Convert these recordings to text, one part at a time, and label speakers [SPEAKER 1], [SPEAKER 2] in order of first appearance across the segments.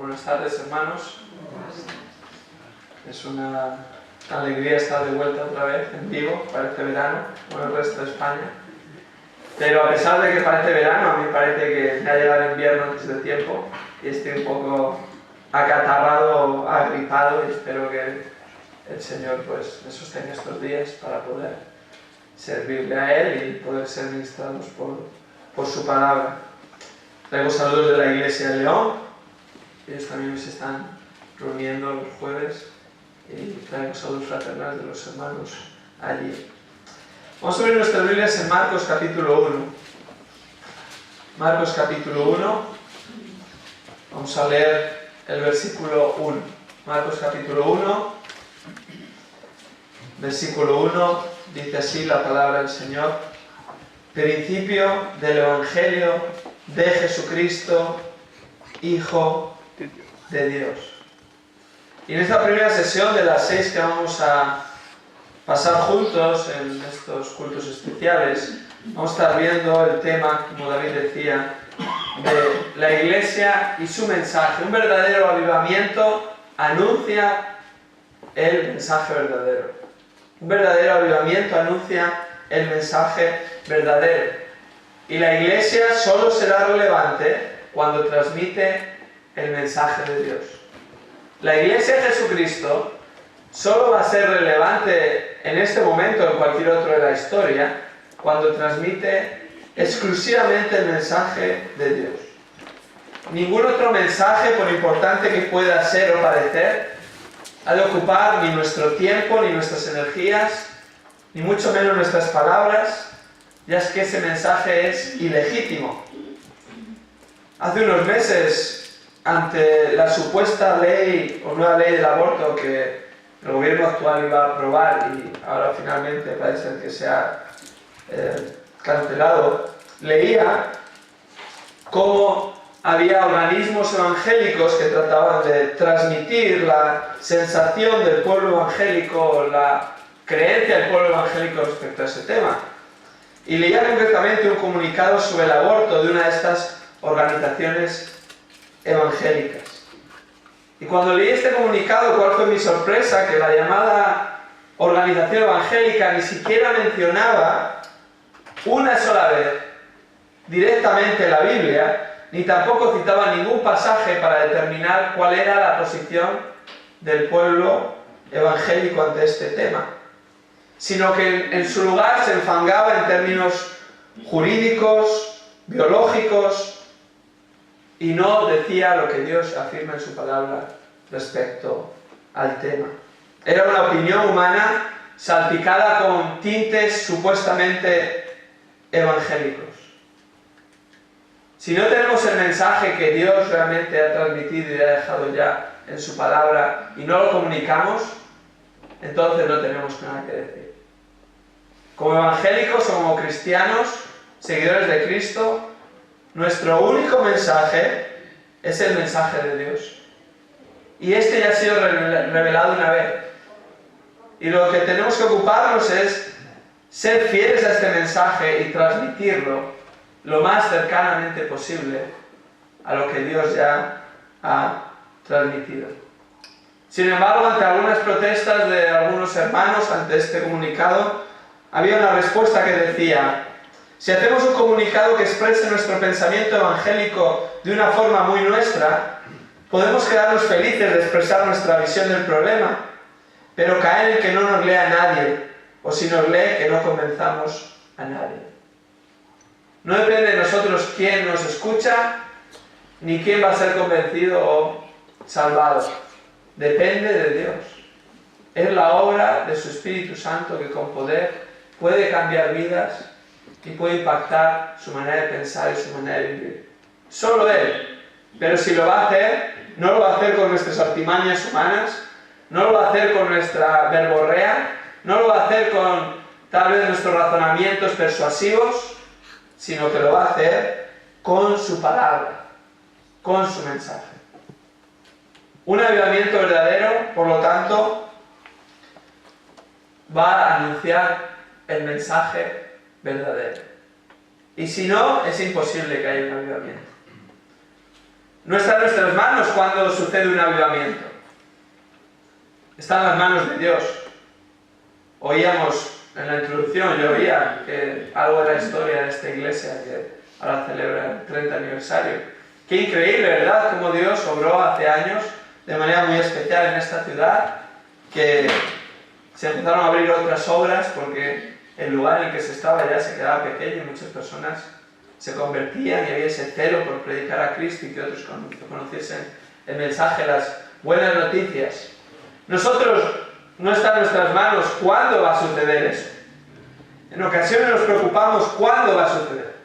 [SPEAKER 1] Buenas tardes, hermanos. Es una alegría estar de vuelta otra vez en vivo. Parece verano, como el resto de España. Pero a pesar de que parece verano, a mí parece que me ha llegado el invierno antes de tiempo y estoy un poco acatarrado, agripado, y espero que el Señor pues me sostenga estos días para poder servirle a Él y poder ser ministrados por su palabra. Traigo saludos de la Iglesia de León. Ellos también se están reuniendo los jueves y traigo saludos fraternales de los hermanos allí. Vamos a ver nuestras Biblias en Marcos capítulo 1. Marcos capítulo 1. Vamos a leer el versículo 1. Marcos capítulo 1. Versículo 1. Dice así la palabra del Señor. Principio del Evangelio de Jesucristo, Hijo de Dios. Y en esta primera sesión de las 6 que vamos a pasar juntos en estos cultos especiales, vamos a estar viendo el tema, como David decía, de la Iglesia y su mensaje. Un verdadero avivamiento anuncia el mensaje verdadero. Un verdadero avivamiento anuncia el mensaje verdadero. Y la Iglesia solo será relevante cuando transmite el mensaje de Dios. La Iglesia de Jesucristo solo va a ser relevante en este momento o en cualquier otro de la historia cuando transmite exclusivamente el mensaje de Dios. Ningún otro mensaje, por importante que pueda ser o parecer, ha de ocupar ni nuestro tiempo, ni nuestras energías, ni mucho menos nuestras palabras, ya es que ese mensaje es ilegítimo. Hace unos meses, ante la supuesta ley o nueva ley del aborto que el gobierno actual iba a aprobar y ahora finalmente parece que se ha cancelado, leía cómo había organismos evangélicos que trataban de transmitir la sensación del pueblo evangélico, la creencia del pueblo evangélico respecto a ese tema. Y leía concretamente un comunicado sobre el aborto de una de estas organizaciones evangélicas. Y cuando leí este comunicado, ¿cuál fue mi sorpresa? Que la llamada organización evangélica ni siquiera mencionaba una sola vez directamente la Biblia, ni tampoco citaba ningún pasaje para determinar cuál era la posición del pueblo evangélico ante este tema, sino que en su lugar se enfangaba en términos jurídicos, biológicos, y no decía lo que Dios afirma en su palabra respecto al tema. Era una opinión humana salpicada con tintes supuestamente evangélicos. Si no tenemos el mensaje que Dios realmente ha transmitido y ha dejado ya en su palabra y no lo comunicamos, entonces no tenemos nada que decir. Como evangélicos o como cristianos, seguidores de Cristo, nuestro único mensaje es el mensaje de Dios. Y este ya ha sido revelado una vez. Y lo que tenemos que ocuparnos es ser fieles a este mensaje y transmitirlo lo más cercanamente posible a lo que Dios ya ha transmitido. Sin embargo, ante algunas protestas de algunos hermanos ante este comunicado, había una respuesta que decía: si hacemos un comunicado que exprese nuestro pensamiento evangélico de una forma muy nuestra, podemos quedarnos felices de expresar nuestra visión del problema, pero caer en que no nos lea nadie, o si nos lee, que no convenzamos a nadie. No depende de nosotros quién nos escucha, ni quién va a ser convencido o salvado. Depende de Dios. Es la obra de su Espíritu Santo que con poder puede cambiar vidas y puede impactar su manera de pensar y su manera de vivir. Solo Él. Pero si lo va a hacer, no lo va a hacer con nuestras artimañas humanas, no lo va a hacer con nuestra verborrea, no lo va a hacer con tal vez nuestros razonamientos persuasivos, sino que lo va a hacer con su palabra, con su mensaje. Un avivamiento verdadero, por lo tanto, va a anunciar el mensaje verdadero. Y si no, es imposible que haya un avivamiento. No está en nuestras manos cuando sucede un avivamiento. Está en las manos de Dios. Oíamos en la introducción, yo oía que algo de la historia de esta iglesia que ahora celebra el 30 aniversario. Qué increíble, ¿verdad? Cómo Dios obró hace años de manera muy especial en esta ciudad, que se empezaron a abrir otras obras porque el lugar en el que se estaba ya se quedaba pequeño y muchas personas se convertían y había ese celo por predicar a Cristo y que otros conociesen el mensaje, las buenas noticias. Nosotros no está en nuestras manos cuándo va a suceder eso. En ocasiones nos preocupamos cuándo va a suceder.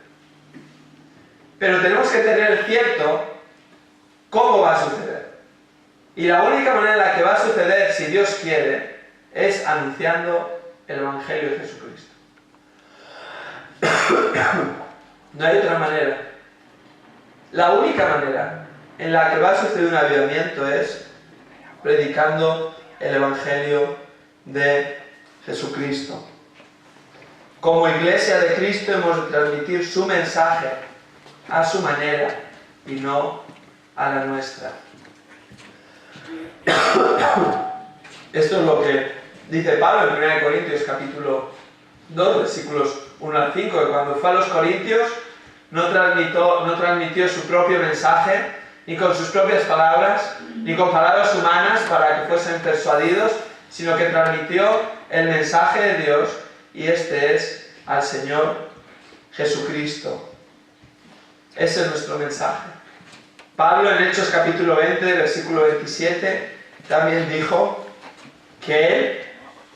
[SPEAKER 1] Pero tenemos que tener cierto cómo va a suceder. Y la única manera en la que va a suceder, si Dios quiere, es anunciando el Evangelio de Jesucristo. No hay otra manera. La única manera en la que va a suceder un avivamiento es predicando el Evangelio de Jesucristo. Como iglesia de Cristo hemos de transmitir su mensaje a su manera y no a la nuestra. Esto es lo que dice Pablo en 1 Corintios capítulo 2, versículos 1 al 5, que cuando fue a los Corintios no transmitió su propio mensaje, ni con sus propias palabras, ni con palabras humanas para que fuesen persuadidos, sino que transmitió el mensaje de Dios, y este es al Señor Jesucristo. Ese es nuestro mensaje. Pablo en Hechos capítulo 20, versículo 27, también dijo que él,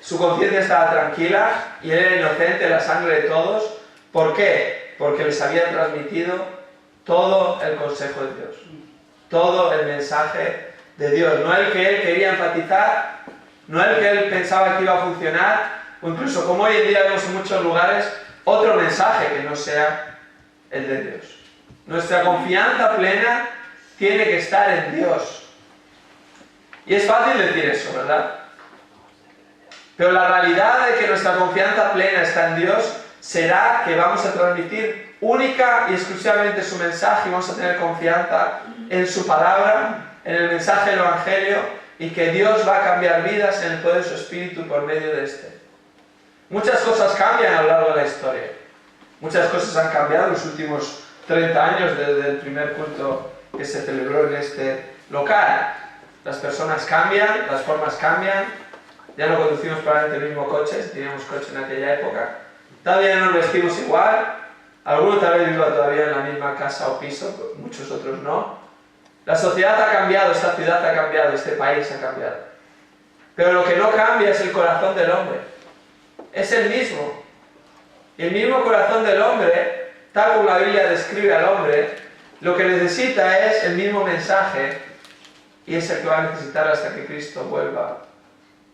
[SPEAKER 1] su conciencia estaba tranquila y él era inocente de la sangre de todos. ¿Por qué? Porque les había transmitido todo el consejo de Dios, todo el mensaje de Dios, no el que él quería enfatizar, no el que él pensaba que iba a funcionar, o incluso como hoy en día vemos en muchos lugares, otro mensaje que no sea el de Dios. Nuestra confianza plena tiene que estar en Dios. Y es fácil decir eso, ¿verdad? Pero la realidad de que nuestra confianza plena está en Dios será que vamos a transmitir única y exclusivamente su mensaje y vamos a tener confianza en su palabra, en el mensaje del Evangelio, y que Dios va a cambiar vidas en el poder de su Espíritu por medio de este. Muchas cosas cambian a lo largo de la historia. Muchas cosas han cambiado en los últimos 30 años desde el primer culto que se celebró en este local. Las personas cambian, las formas cambian. Ya no conducimos probablemente el mismo coche, si teníamos coche en aquella época. Todavía no nos vestimos igual. Algunos tal vez vivan todavía en la misma casa o piso, muchos otros no. La sociedad ha cambiado, esta ciudad ha cambiado, este país ha cambiado. Pero lo que no cambia es el corazón del hombre. Es el mismo. Y el mismo corazón del hombre, tal como la Biblia describe al hombre, lo que necesita es el mismo mensaje y es el que va a necesitar hasta que Cristo vuelva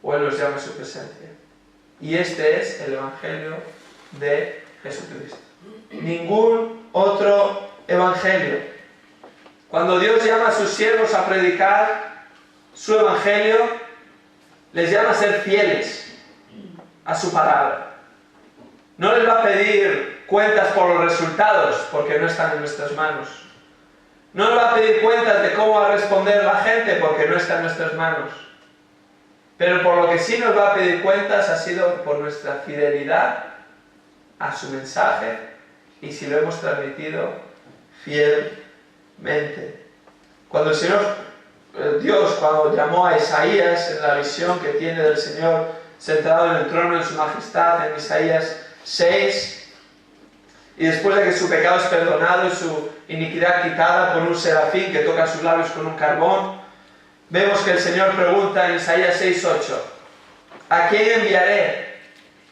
[SPEAKER 1] o Él los llame a su presencia. Y este es el Evangelio de Jesucristo. Ningún otro Evangelio. Cuando Dios llama a sus siervos a predicar su Evangelio, les llama a ser fieles a su palabra. No les va a pedir cuentas por los resultados, porque no están en nuestras manos. No les va a pedir cuentas de cómo va a responder la gente, porque no está en nuestras manos. Pero por lo que sí nos va a pedir cuentas ha sido por nuestra fidelidad a su mensaje y si lo hemos transmitido fielmente. Cuando el Señor, Dios, cuando llamó a Isaías en la visión que tiene del Señor sentado en el trono en su majestad, en Isaías 6, y después de que su pecado es perdonado y su iniquidad quitada por un serafín que toca sus labios con un carbón, vemos que el Señor pregunta en Isaías 6:8, ¿a quién enviaré?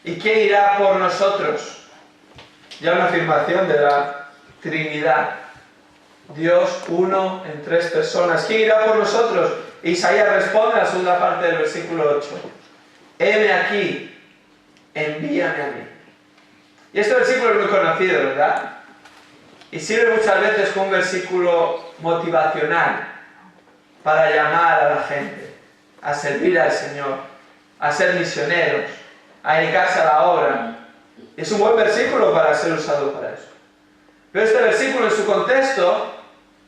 [SPEAKER 1] ¿Y quién irá por nosotros? Ya una afirmación de la Trinidad. Dios uno en tres personas. ¿Quién irá por nosotros? Isaías responde en la segunda parte del versículo 8. Heme aquí, envíame a mí. Y este versículo es muy conocido, ¿verdad? Y sirve muchas veces como un versículo motivacional para llamar a la gente a servir al Señor, a ser misioneros, a dedicarse a la obra. Es un buen versículo para ser usado para eso. Pero este versículo en su contexto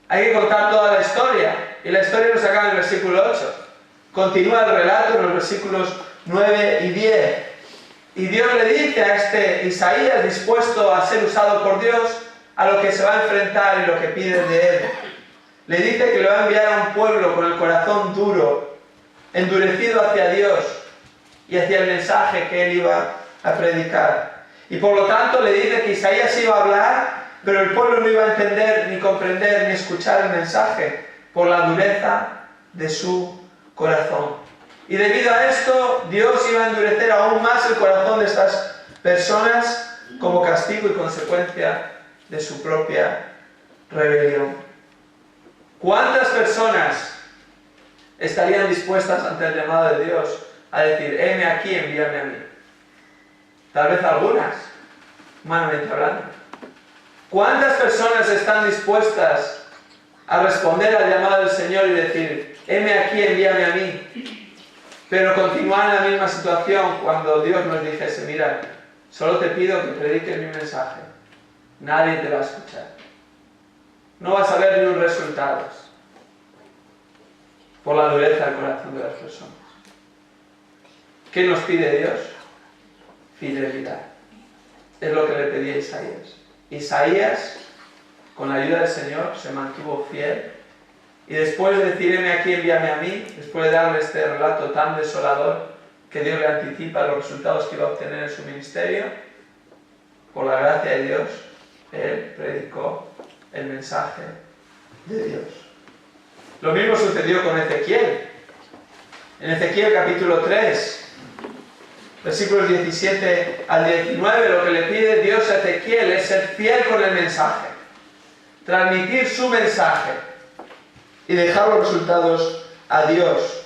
[SPEAKER 1] Hay que contar toda la historia. Y la historia nos acaba en el versículo 8. Continúa el relato en los versículos 9 y 10. Y Dios le dice a este Isaías, dispuesto a ser usado por Dios, a lo que se va a enfrentar y lo que pide de él. Le dice que le va a enviar a un pueblo con el corazón duro, endurecido hacia Dios y hacia el mensaje que él iba a predicar. Y por lo tanto le dice que Isaías iba a hablar, pero el pueblo no iba a entender, ni comprender, ni escuchar el mensaje, por la dureza de su corazón. Y debido a esto, Dios iba a endurecer aún más el corazón de estas personas como castigo y consecuencia de su propia rebelión. ¿Cuántas personas estarían dispuestas ante el llamado de Dios a decir, heme aquí, envíame a mí? Tal vez algunas, humanamente hablando. ¿Cuántas personas están dispuestas a responder al llamado del Señor y decir, heme aquí, envíame a mí? Pero continuar en la misma situación cuando Dios nos dijese, mira, solo te pido que prediques mi mensaje. Nadie te va a escuchar. No vas a ver ni un resultado por la dureza del corazón de las personas. ¿Qué nos pide Dios? Fidelidad. Es lo que le pedía Isaías. Isaías, con la ayuda del Señor, se mantuvo fiel. Y después de decir, heme aquí, envíame a mí, después de darle este relato tan desolador que Dios le anticipa los resultados que iba a obtener en su ministerio, por la gracia de Dios, él predicó el mensaje de Dios. Lo mismo sucedió con Ezequiel. En Ezequiel capítulo 3, versículos 17 al 19, lo que le pide Dios a Ezequiel es ser fiel con el mensaje, transmitir su mensaje y dejar los resultados a Dios.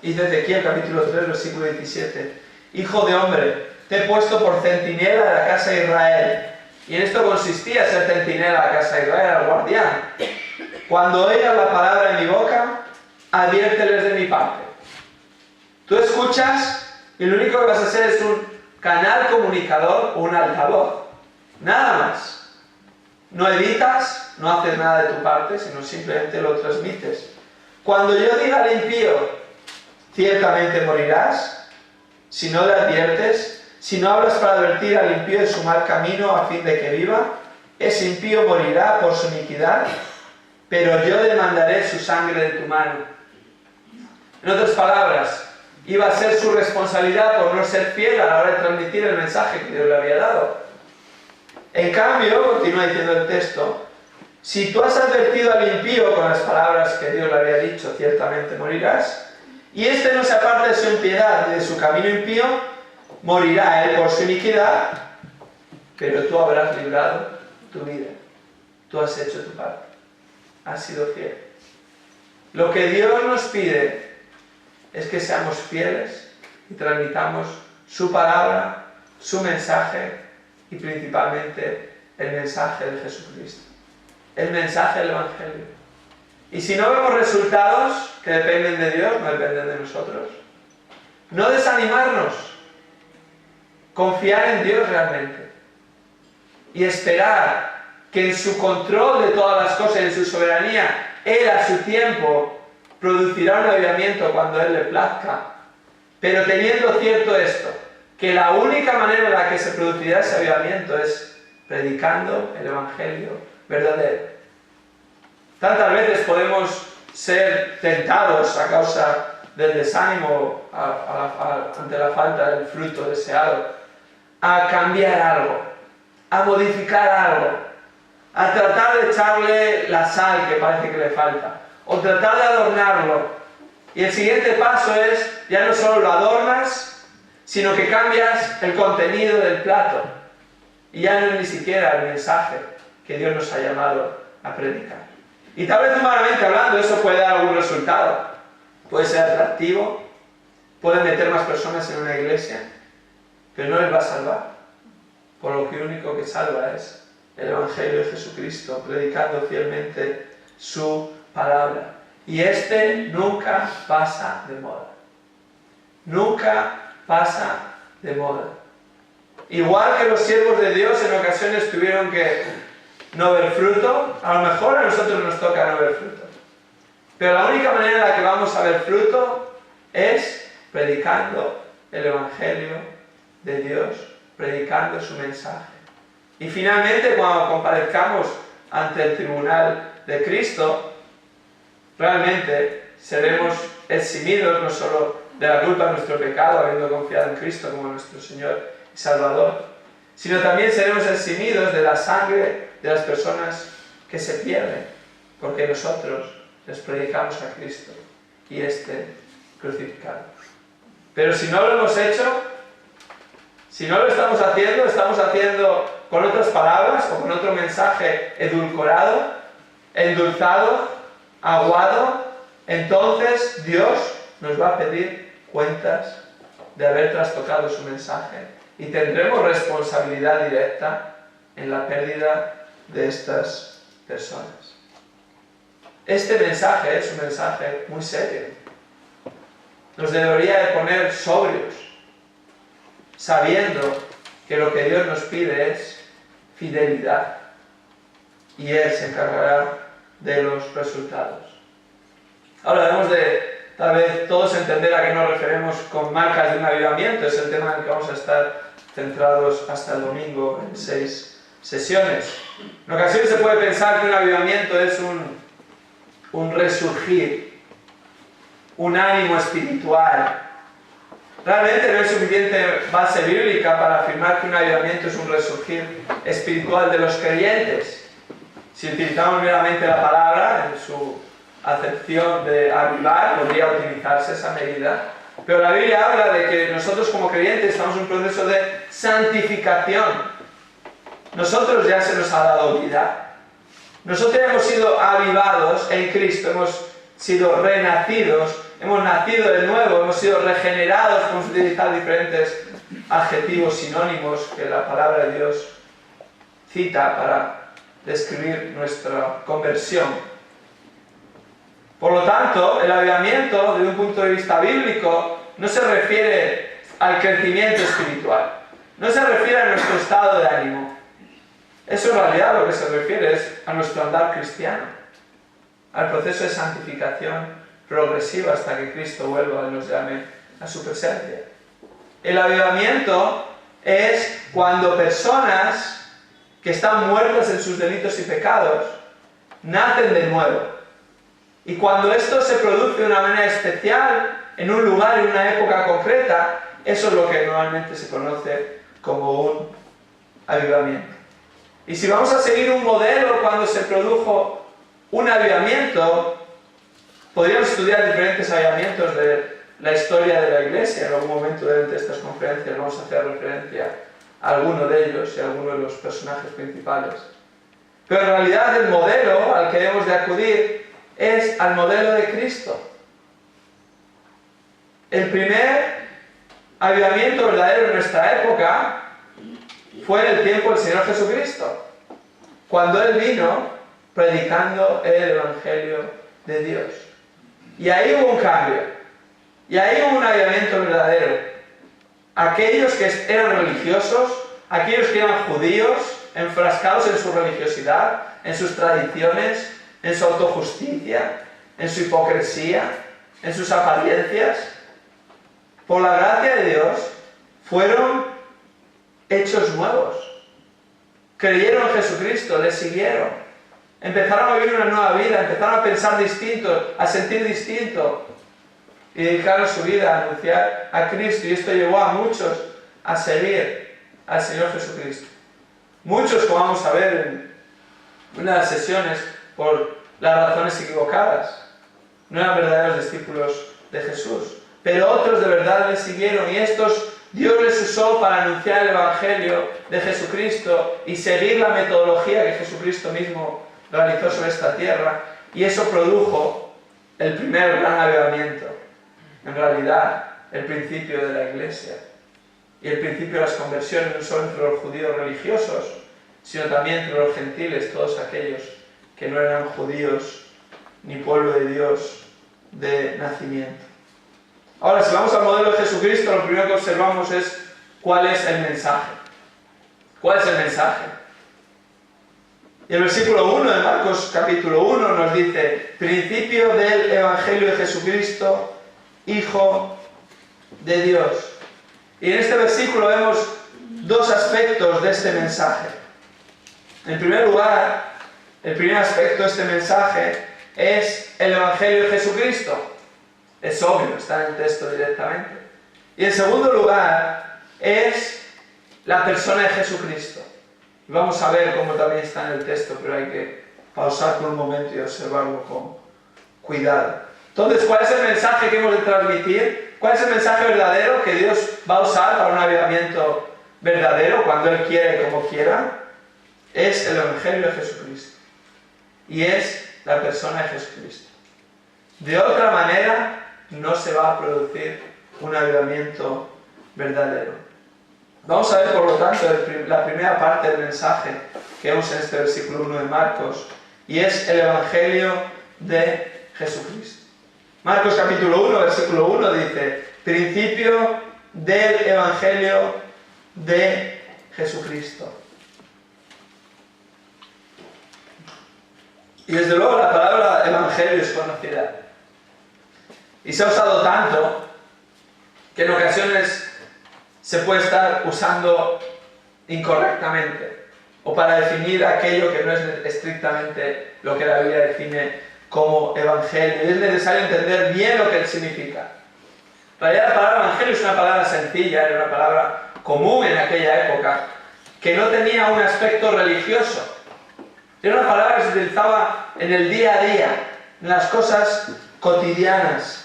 [SPEAKER 1] Dice Ezequiel capítulo 3, versículo 17, Hijo de hombre, te he puesto por centinela de la casa de Israel. Y en esto consistía ser centinela de la casa de Israel, el guardián. Cuando oigas la palabra en mi boca, adviérteles de mi parte. Tú escuchas y lo único que vas a hacer es un canal comunicador o un altavoz. Nada más. No editas, no haces nada de tu parte, sino simplemente lo transmites. Cuando yo diga al impío, ciertamente morirás, si no le adviertes, si no hablas para advertir al impío de su mal camino a fin de que viva, ese impío morirá por su iniquidad, pero yo demandaré su sangre de tu mano. En otras palabras, iba a ser su responsabilidad por no ser fiel a la hora de transmitir el mensaje que Dios le había dado. En cambio, continúa diciendo el texto, si tú has advertido al impío con las palabras que Dios le había dicho, ciertamente morirás, y este no se aparta de su impiedad y de su camino impío, morirá él por su iniquidad, pero tú habrás librado tu vida. Tú has hecho tu parte. Has sido fiel. Lo que Dios nos pide es que seamos fieles y transmitamos su palabra, su mensaje y principalmente el mensaje de Jesucristo. El mensaje del Evangelio. Y si no vemos resultados que dependen de Dios, no dependen de nosotros, no desanimarnos. Confiar en Dios realmente y esperar que en su control de todas las cosas, en su soberanía, Él a su tiempo producirá un avivamiento cuando Él le plazca, pero teniendo cierto esto, que la única manera en la que se producirá ese avivamiento es predicando el Evangelio verdadero. Tantas veces podemos ser tentados a causa del desánimo ante la falta del fruto deseado, a cambiar algo, a modificar algo, a tratar de echarle la sal que parece que le falta, o tratar de adornarlo. Y el siguiente paso es, ya no solo lo adornas, sino que cambias el contenido del plato. Y ya no es ni siquiera el mensaje que Dios nos ha llamado a predicar. Y tal vez humanamente hablando, eso puede dar algún resultado. Puede ser atractivo, puede meter más personas en una iglesia, pero no les va a salvar. Por lo que único que salva es el Evangelio de Jesucristo, predicando fielmente su palabra. Y este nunca pasa de moda. Nunca pasa de moda. Igual que los siervos de Dios en ocasiones tuvieron que no ver fruto, a lo mejor a nosotros nos toca no ver fruto. Pero la única manera en la que vamos a ver fruto es predicando el Evangelio de Dios, predicando su mensaje. Y finalmente, cuando comparezcamos ante el tribunal de Cristo, realmente seremos eximidos no solo de la culpa de nuestro pecado, habiendo confiado en Cristo como nuestro Señor y Salvador, sino también seremos eximidos de la sangre de las personas que se pierden, porque nosotros les predicamos a Cristo y este crucificado. Pero si no lo hemos hecho, si no lo estamos haciendo con otras palabras o con otro mensaje edulcorado, endulzado, aguado, entonces Dios nos va a pedir cuentas de haber trastocado su mensaje y tendremos responsabilidad directa en la pérdida de estas personas. Este mensaje es un mensaje muy serio. Nos debería de poner sobrios, sabiendo que lo que Dios nos pide es fidelidad y Él se encargará de los resultados. Ahora debemos de, tal vez, todos entender a qué nos referimos con marcas de un avivamiento. Es el tema en el que vamos a estar centrados hasta el domingo en 6 sesiones. En ocasiones se puede pensar que un avivamiento es un resurgir, un ánimo espiritual. Realmente no hay suficiente base bíblica para afirmar que un avivamiento es un resurgir espiritual de los creyentes. Si utilizamos meramente la palabra en su acepción de avivar, podría utilizarse esa medida. Pero la Biblia habla de que nosotros como creyentes estamos en un proceso de santificación. Nosotros ya se nos ha dado vida. Nosotros hemos sido avivados en Cristo, hemos sido renacidos, hemos nacido de nuevo, hemos sido regenerados, podemos utilizar diferentes adjetivos sinónimos que la palabra de Dios cita para describir nuestra conversión. Por lo tanto, el avivamiento, desde un punto de vista bíblico, no se refiere al crecimiento espiritual, no se refiere a nuestro estado de ánimo. Eso en realidad lo que se refiere es a nuestro andar cristiano, al proceso de santificación progresiva hasta que Cristo vuelva y nos llame a su presencia. El avivamiento es cuando personas que están muertas en sus delitos y pecados nacen de nuevo. Y cuando esto se produce de una manera especial, en un lugar, en una época concreta, eso es lo que normalmente se conoce como un avivamiento. Y si vamos a seguir un modelo cuando se produjo un avivamiento, podríamos estudiar diferentes avivamientos de la historia de la Iglesia. En algún momento durante estas conferencias vamos a hacer referencia a alguno de ellos y a alguno de los personajes principales. Pero en realidad el modelo al que debemos de acudir es al modelo de Cristo. El primer avivamiento verdadero en nuestra época fue en el tiempo del Señor Jesucristo, cuando Él vino predicando el Evangelio de Dios. Y ahí hubo un cambio, y ahí hubo un avivamiento verdadero. Aquellos que eran religiosos, aquellos que eran judíos, enfrascados en su religiosidad, en sus tradiciones, en su autojusticia, en su hipocresía, en sus apariencias, por la gracia de Dios, fueron hechos nuevos. Creyeron en Jesucristo, le siguieron. Empezaron a vivir una nueva vida, empezaron a pensar distinto, a sentir distinto. Y dedicaron su vida a anunciar a Cristo. Y esto llevó a muchos a seguir al Señor Jesucristo. Muchos, como vamos a ver en una de las sesiones, por las razones equivocadas, no eran verdaderos discípulos de Jesús. Pero otros de verdad le siguieron, y estos Dios les usó para anunciar el Evangelio de Jesucristo y seguir la metodología que Jesucristo mismo realizó sobre esta tierra, y eso produjo el primer gran avivamiento, en realidad el principio de la Iglesia y el principio de las conversiones, no solo entre los judíos religiosos, sino también entre los gentiles, todos aquellos que no eran judíos ni pueblo de Dios de nacimiento. Ahora, si vamos al modelo de Jesucristo, lo primero que observamos es cuál es el mensaje. ¿Cuál es el mensaje? Y el versículo 1 de Marcos capítulo 1 nos dice, principio del Evangelio de Jesucristo, Hijo de Dios. Y en este versículo vemos dos aspectos de este mensaje. En primer lugar, el primer aspecto de este mensaje es el Evangelio de Jesucristo. Es obvio, está en el texto directamente. Y en segundo lugar, es la persona de Jesucristo. Y vamos a ver cómo también está en el texto, pero hay que pausar por un momento y observarlo con cuidado. Entonces, ¿cuál es el mensaje que hemos de transmitir? ¿Cuál es el mensaje verdadero que Dios va a usar para un avivamiento verdadero, cuando Él quiere y como quiera? Es el Evangelio de Jesucristo. Y es la persona de Jesucristo. De otra manera, no se va a producir un avivamiento verdadero. Vamos a ver, por lo tanto, la primera parte del mensaje que vemos en este versículo 1 de Marcos, y es el Evangelio de Jesucristo. Marcos capítulo 1, versículo 1 dice, principio del Evangelio de Jesucristo. Y desde luego la palabra Evangelio es conocida. Y se ha usado tanto que en ocasiones se puede estar usando incorrectamente o para definir aquello que no es estrictamente lo que la Biblia define como Evangelio. Y es necesario entender bien lo que significa. En realidad la palabra Evangelio es una palabra sencilla, era una palabra común en aquella época, que no tenía un aspecto religioso. Era una palabra que se utilizaba en el día a día, en las cosas cotidianas.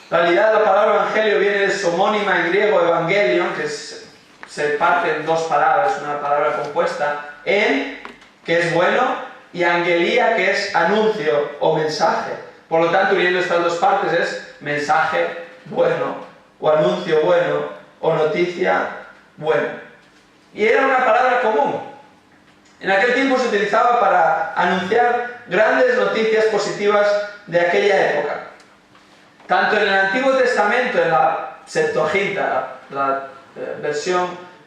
[SPEAKER 1] En realidad la palabra evangelio viene de su homónima en griego evangelion, que se parte en dos palabras, una palabra compuesta, en, que es bueno, y angelía, que es anuncio o mensaje. Por lo tanto, uniendo estas dos partes es mensaje bueno, o anuncio bueno, o noticia buena. Y era una palabra común. En aquel tiempo se utilizaba para anunciar grandes noticias positivas de aquella época. Tanto en el Antiguo Testamento, en la Septuaginta, la versión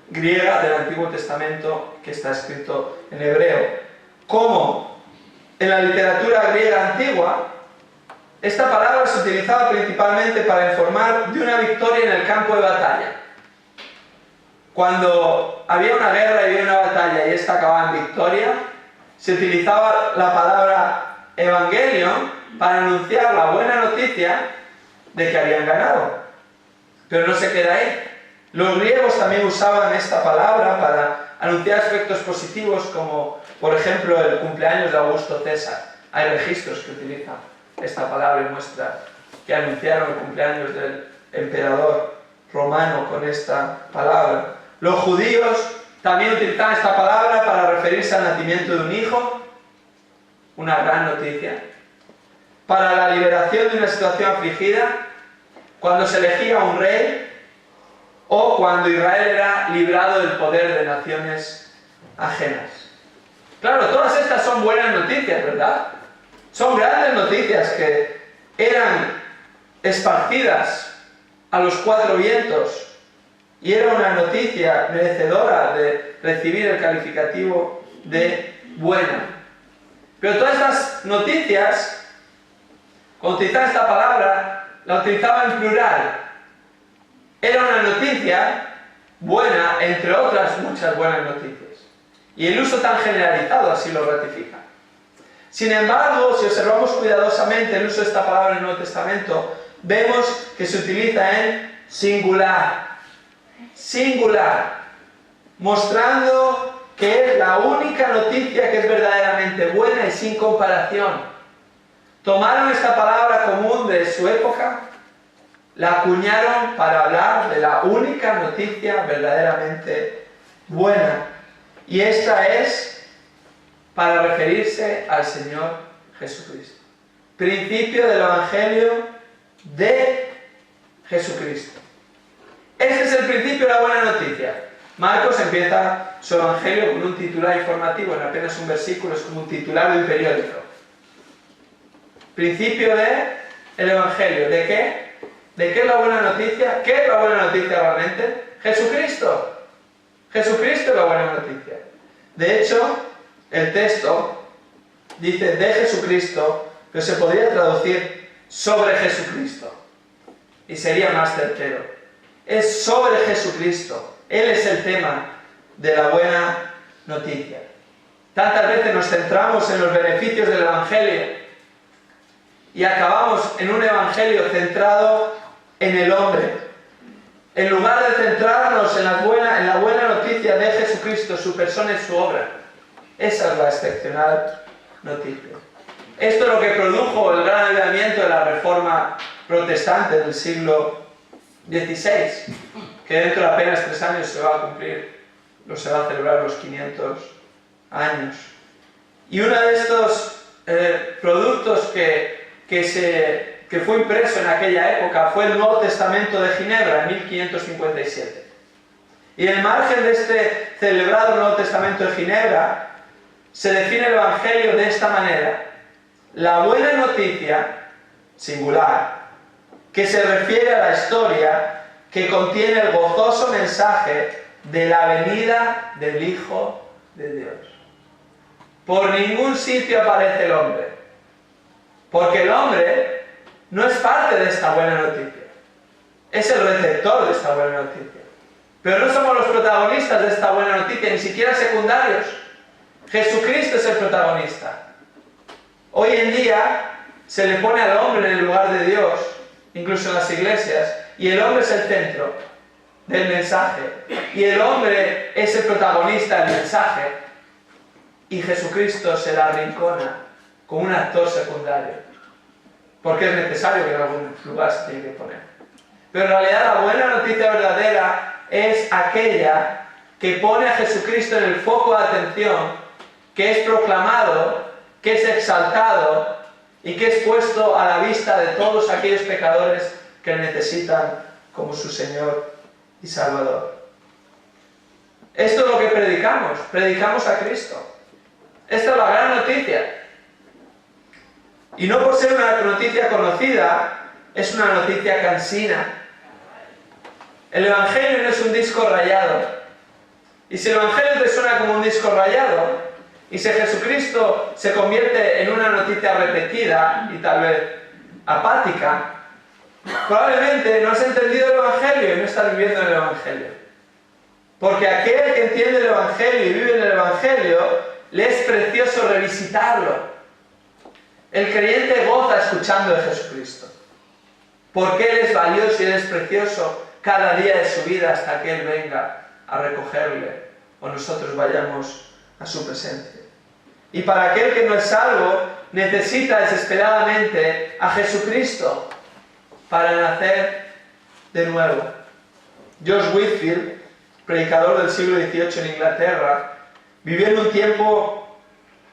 [SPEAKER 1] griega del Antiguo Testamento que está escrito en hebreo, como en la literatura griega antigua, esta palabra se utilizaba principalmente para informar de una victoria en el campo de batalla. Cuando había una guerra y había una batalla y esta acababa en victoria, se utilizaba la palabra evangelion para anunciar la buena noticia de que habían ganado. Pero no se queda ahí. Los griegos también usaban esta palabra para anunciar aspectos positivos como, por ejemplo, el cumpleaños de Augusto César. Hay registros que utilizan esta palabra y muestra que anunciaron el cumpleaños del emperador romano con esta palabra. Los judíos también utilizaban esta palabra para referirse al nacimiento de un hijo, una gran noticia, para la liberación de una situación afligida, cuando se elegía un rey o cuando Israel era librado del poder de naciones ajenas. Claro, todas estas son buenas noticias, ¿verdad? Son grandes noticias que eran esparcidas a los cuatro vientos y era una noticia merecedora de recibir el calificativo de buena. Pero todas estas noticias, cuando utilizaban esta palabra, la utilizaban en plural. Era una noticia buena, entre otras muchas buenas noticias. Y el uso tan generalizado así lo ratifica. Sin embargo, si observamos cuidadosamente el uso de esta palabra en el Nuevo Testamento, vemos que se utiliza en singular. Singular. Mostrando que es la única noticia que es verdaderamente buena y sin comparación. Tomaron esta palabra común de su época, la acuñaron para hablar de la única noticia verdaderamente buena. Y esta es para referirse al Señor Jesucristo. Principio del Evangelio de Jesucristo. Este es el principio de la buena noticia. Marcos empieza su Evangelio con un titular informativo, en apenas un versículo, es como un titular de un periódico. Principio del Evangelio. ¿De qué? ¿De qué es la buena noticia? ¿Qué es la buena noticia realmente? Jesucristo. Jesucristo es la buena noticia. De hecho, el texto dice de Jesucristo, pero se podría traducir sobre Jesucristo. Y sería más certero. Es sobre Jesucristo. Él es el tema de la buena noticia. Tantas veces nos centramos en los beneficios del Evangelio y acabamos en un Evangelio centrado en el hombre. En lugar de centrarnos en la buena noticia de Jesucristo, su persona y su obra. Esa es la excepcional noticia. Esto es lo que produjo el gran avivamiento de la Reforma protestante del siglo XVI, que dentro de apenas 3 años se va a cumplir, se va a celebrar los 500 años. Y uno de estos productos que fue impreso en aquella época fue el Nuevo Testamento de Ginebra, en 1557. Y en el margen de este celebrado Nuevo Testamento de Ginebra, se define el Evangelio de esta manera: la buena noticia, singular, que se refiere a la historia que contiene el gozoso mensaje de la venida del Hijo de Dios. Por ningún sitio aparece el hombre, porque el hombre no es parte de esta buena noticia, es el receptor de esta buena noticia. Pero no somos los protagonistas de esta buena noticia, ni siquiera secundarios. Jesucristo es el protagonista. Hoy en día se le pone al hombre en el lugar de Dios, incluso en las iglesias, y el hombre es el centro del mensaje, y el hombre es el protagonista del mensaje, y Jesucristo se la arrincona como un actor secundario, porque es necesario que en algún lugar se tiene que poner. Pero en realidad la buena noticia verdadera es aquella que pone a Jesucristo en el foco de atención, que es proclamado, que es exaltado y que es puesto a la vista de todos aquellos pecadores que le necesitan como su Señor y Salvador. Esto es lo que predicamos a Cristo. Esta es la gran noticia. Y no por ser una noticia conocida, es una noticia cansina. El Evangelio no es un disco rayado. Y si el Evangelio te suena como un disco rayado, y si Jesucristo se convierte en una noticia repetida y tal vez apática, probablemente no has entendido el Evangelio y no estás viviendo en el Evangelio. Porque aquel que entiende el Evangelio y vive en el Evangelio, le es precioso revisitarlo. El creyente goza escuchando de Jesucristo, porque Él es valioso y Él es precioso cada día de su vida hasta que Él venga a recogerle o nosotros vayamos a su presencia. Y para aquel que no es salvo, necesita desesperadamente a Jesucristo para nacer de nuevo. George Whitefield, predicador del siglo XVIII en Inglaterra, vivió en un tiempo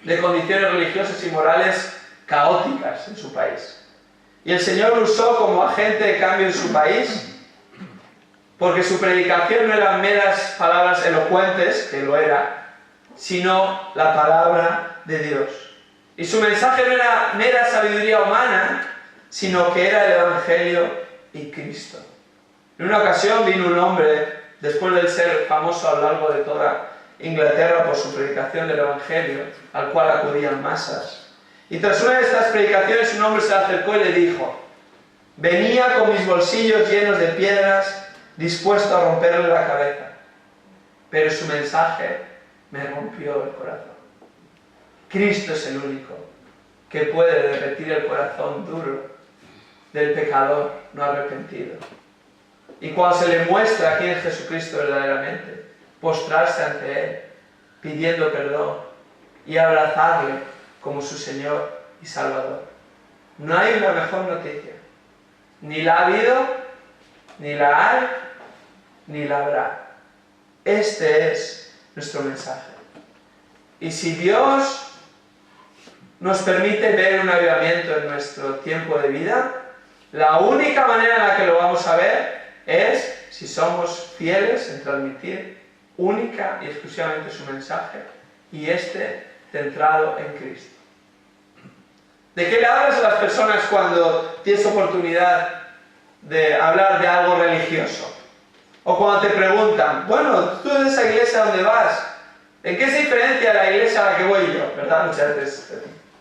[SPEAKER 1] de condiciones religiosas y morales caóticas en su país. Y el Señor lo usó como agente de cambio en su país, porque su predicación no eran meras palabras elocuentes, que lo era, sino la palabra de Dios. Y su mensaje no era mera sabiduría humana, sino que era el Evangelio y Cristo. En una ocasión vino un hombre, después de ser famoso a lo largo de toda Inglaterra por su predicación del Evangelio, al cual acudían masas. Y tras una de estas predicaciones un hombre se le acercó y le dijo: venía con mis bolsillos llenos de piedras, dispuesto a romperle la cabeza, pero su mensaje me rompió el corazón. Cristo es el único que puede derretir el corazón duro del pecador no arrepentido. Y cuando se le muestra quién es Jesucristo verdaderamente, postrarse ante Él, pidiendo perdón y abrazarle como su Señor y Salvador. No hay una mejor noticia. Ni la ha habido, ni la hay, ni la habrá. Este es nuestro mensaje. Y si Dios nos permite ver un avivamiento en nuestro tiempo de vida, la única manera en la que lo vamos a ver es si somos fieles en transmitir única y exclusivamente su mensaje, y centrado en Cristo. ¿De qué le hablas a las personas cuando tienes oportunidad de hablar de algo religioso? O cuando te preguntan: bueno, tú de esa iglesia donde vas, ¿En qué se diferencia la iglesia a la que voy yo? ¿Verdad? Muchas veces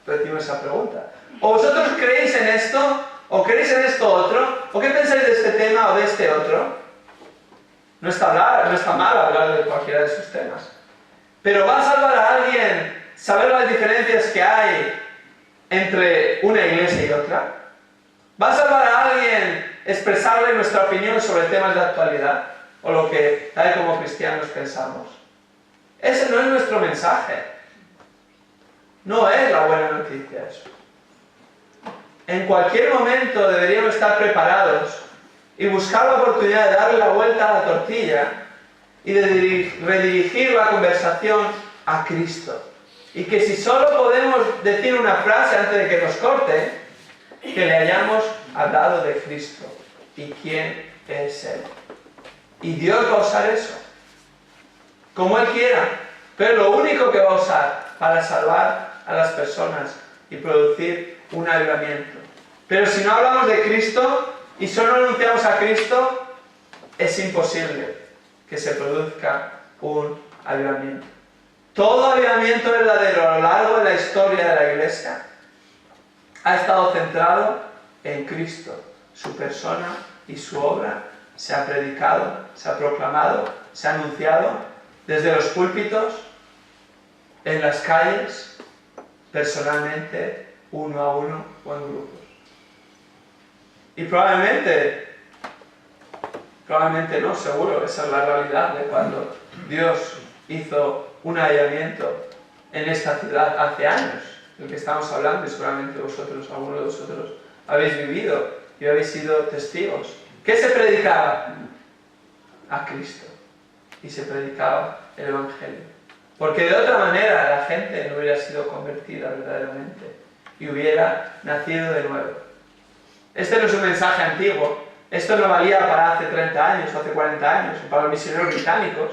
[SPEAKER 1] recibo esa pregunta. ¿O vosotros creéis en esto? ¿O creéis en esto otro? ¿O qué pensáis de este tema o de este otro? No está mal hablar de cualquiera de esos temas. Pero ¿va a salvar a alguien saber las diferencias que hay entre una iglesia y otra? ¿Va a salvar a alguien expresarle nuestra opinión sobre temas de actualidad? O lo que tal como cristianos pensamos. Ese no es nuestro mensaje. No es la buena noticia eso. En cualquier momento deberíamos estar preparados y buscar la oportunidad de darle la vuelta a la tortilla y de redirigir la conversación a Cristo. Y que si solo podemos decir una frase antes de que nos corte, que le hayamos hablado de Cristo y quién es Él. Y Dios va a usar eso, como Él quiera, pero lo único que va a usar para salvar a las personas y producir un avivamiento. Pero si no hablamos de Cristo y solo anunciamos a Cristo, es imposible que se produzca un avivamiento. Todo avivamiento verdadero a lo largo de la historia de la Iglesia ha estado centrado en Cristo, su persona y su obra. Se ha predicado, se ha proclamado, se ha anunciado desde los púlpitos, en las calles, personalmente, uno a uno o en grupos. Y probablemente no, seguro, esa es la realidad de cuando Dios hizo un avivamiento en esta ciudad hace años, del que estamos hablando, y seguramente vosotros, algunos de vosotros, habéis vivido y habéis sido testigos. ¿Qué se predicaba? A Cristo. Y se predicaba el Evangelio. Porque de otra manera la gente no hubiera sido convertida verdaderamente y hubiera nacido de nuevo. Este no es un mensaje antiguo. Esto no valía para hace 30 años o hace 40 años, o para los misioneros británicos,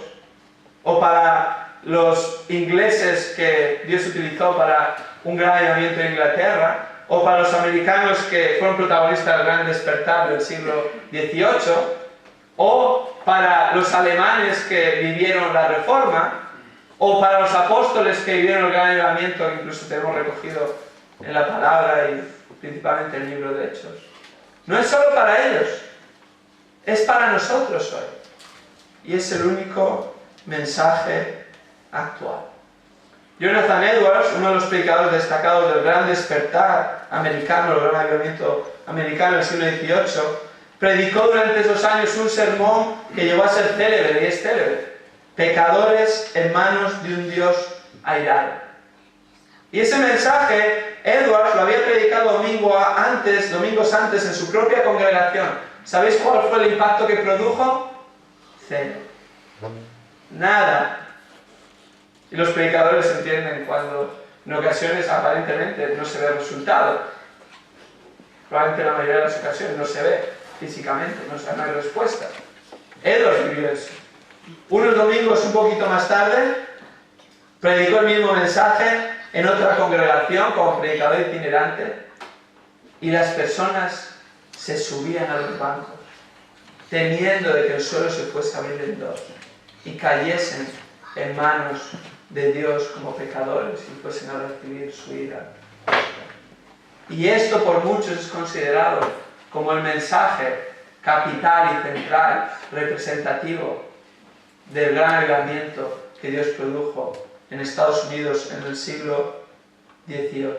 [SPEAKER 1] o para los ingleses que Dios utilizó para un gran avivamiento en Inglaterra, o para los americanos que fueron protagonistas del gran despertar del siglo XVIII, o para los alemanes que vivieron la Reforma, o para los apóstoles que vivieron el gran avivamiento, que incluso tenemos recogido en la palabra y principalmente en el libro de Hechos. No es solo para ellos, es para nosotros hoy. Y es el único mensaje actual. Jonathan Edwards, uno de los predicadores destacados del gran despertar americano, el gran avivamiento americano del siglo XVIII, predicó durante esos años un sermón que llegó a ser célebre, y es célebre: pecadores en manos de un Dios airado. Y ese mensaje, Edwards lo había predicado domingos antes en su propia congregación. ¿Sabéis cuál fue el impacto que produjo? Cero. Nada. Y los predicadores entienden cuando en ocasiones aparentemente no se ve resultado. Probablemente la mayoría de las ocasiones no se ve físicamente, no hay respuesta. Edwards vivió eso. Unos domingos un poquito más tarde, predicó el mismo mensaje en otra congregación como predicador itinerante, y las personas se subían a los bancos, temiendo de que el suelo se fuese a abrir en dos y cayesen en manos de Dios como pecadores y fuesen a recibir su ira. Y esto por muchos es considerado como el mensaje capital y central, representativo del gran avivamiento que Dios produjo en Estados Unidos en el siglo XVIII.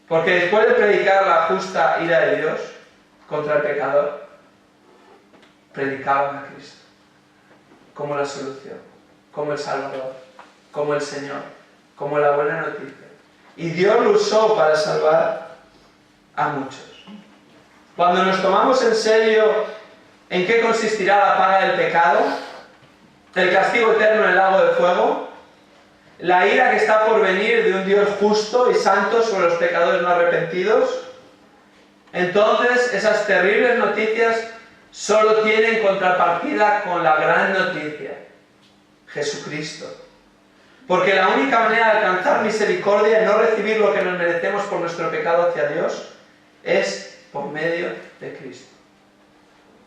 [SPEAKER 1] Porque después de predicar la justa ira de Dios contra el pecador, predicaban a Cristo como la solución, como el Salvador, como el Señor, como la buena noticia. Y Dios lo usó para salvar a muchos. Cuando nos tomamos en serio en qué consistirá la paga del pecado, el castigo eterno en el lago de fuego, la ira que está por venir de un Dios justo y santo sobre los pecadores no arrepentidos, entonces esas terribles noticias solo tienen contrapartida con la gran noticia: Jesucristo. Porque la única manera de alcanzar misericordia y no recibir lo que nos merecemos por nuestro pecado hacia Dios es por medio de Cristo.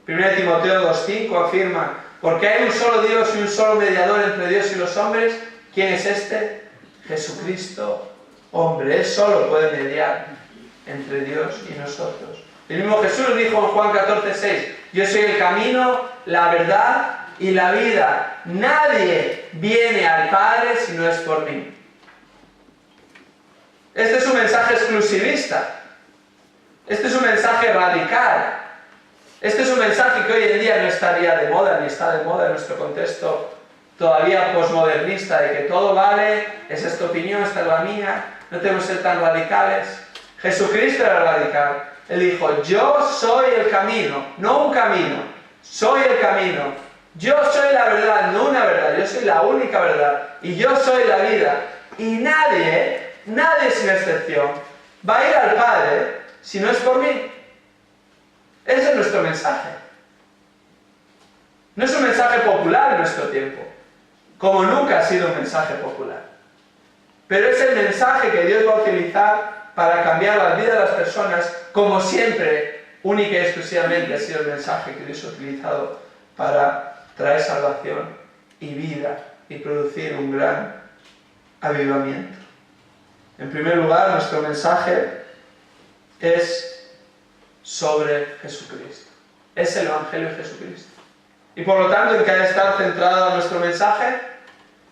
[SPEAKER 1] 1 Timoteo 2:5 afirma: porque hay un solo Dios y un solo mediador entre Dios y los hombres, ¿Quién es este? Jesucristo, hombre. Él solo puede mediar entre Dios y nosotros. El mismo Jesús dijo en Juan 14:6, yo soy el camino, la verdad y la vida. Nadie viene al Padre si no es por mí. Este es un mensaje exclusivista. Este es un mensaje radical. Este es un mensaje que hoy en día no estaría de moda, ni está de moda en nuestro contexto todavía posmodernista, de que todo vale, esa es tu opinión, esta es la mía, no tenemos que ser tan radicales. Jesucristo era radical. Él dijo, yo soy el camino, no un camino, soy el camino. Yo soy la verdad, no una verdad, yo soy la única verdad. Y yo soy la vida. Y nadie sin excepción, va a ir al Padre si no es por mí. Ese es nuestro mensaje. No es un mensaje popular en nuestro tiempo, como nunca ha sido un mensaje popular. Pero es el mensaje que Dios va a utilizar para cambiar la vida de las personas, como siempre, única y exclusivamente ha sido el mensaje que Dios ha utilizado para traer salvación y vida y producir un gran avivamiento. En primer lugar, nuestro mensaje es sobre Jesucristo. Es el Evangelio de Jesucristo. Y por lo tanto, ¿en qué ha de estar centrado nuestro mensaje?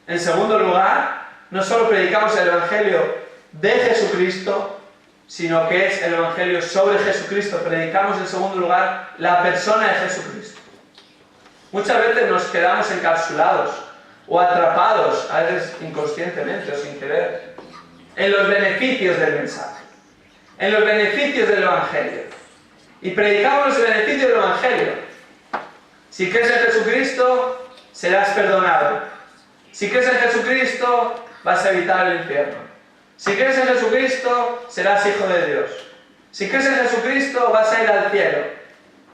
[SPEAKER 1] En segundo lugar, no solo predicamos el Evangelio de Jesucristo, sino que es el Evangelio sobre Jesucristo. Predicamos en segundo lugar la persona de Jesucristo. Muchas veces nos quedamos encapsulados o atrapados, a veces inconscientemente o sin querer, en los beneficios del mensaje, en los beneficios del Evangelio. Y predicamos los beneficios del Evangelio. Si crees en Jesucristo, serás perdonado. Si crees en Jesucristo, vas a evitar el infierno. Si crees en Jesucristo, serás hijo de Dios. Si crees en Jesucristo, vas a ir al cielo.